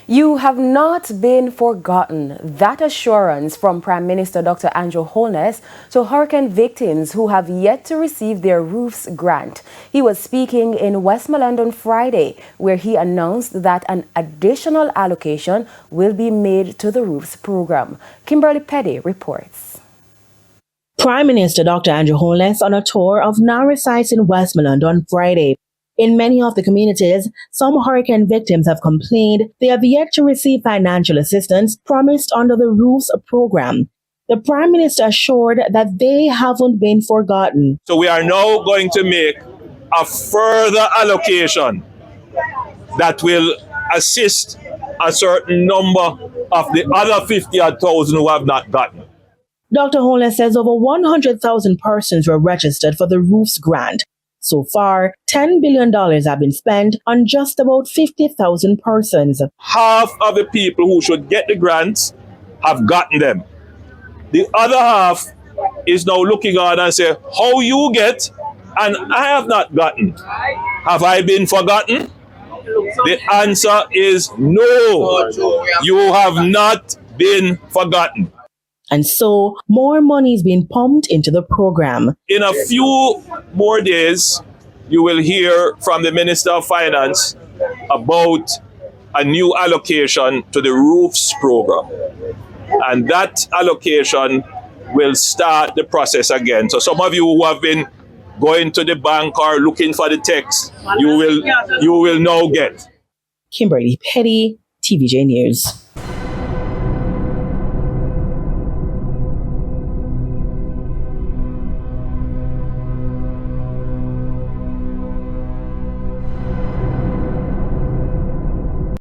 You have not been forgotten. That assurance from Prime Minister Dr. Andrew Holness to hurricane victims who have yet to receive their roofs grant. He was speaking in Westmoreland on Friday, where he announced that an additional allocation will be made to the roofs program. Kimberly Petty reports. Prime Minister Dr. Andrew Holness on a tour of now sites in Westmoreland on Friday. In many of the communities, some hurricane victims have complained they have yet to receive financial assistance promised under the roofs program. The Prime Minister assured that they haven't been forgotten. So we are now going to make a further allocation that will assist a certain number of the other 50,000 who have not gotten. Dr. Holness says over 100,000 persons were registered for the roofs grant. So far, $10 billion have been spent on just about 50,000 persons. Half of the people who should get the grants have gotten them. The other half is now looking on and say, how you get and I have not gotten? Have I been forgotten? The answer is no. You have not been forgotten. And so, more money is being pumped into the program. In a few more days, you will hear from the Minister of Finance about a new allocation to the roofs program. And that allocation will start the process again. So some of you who have been going to the bank or looking for the text, you will now get. Kimberly Petty, TVJ News.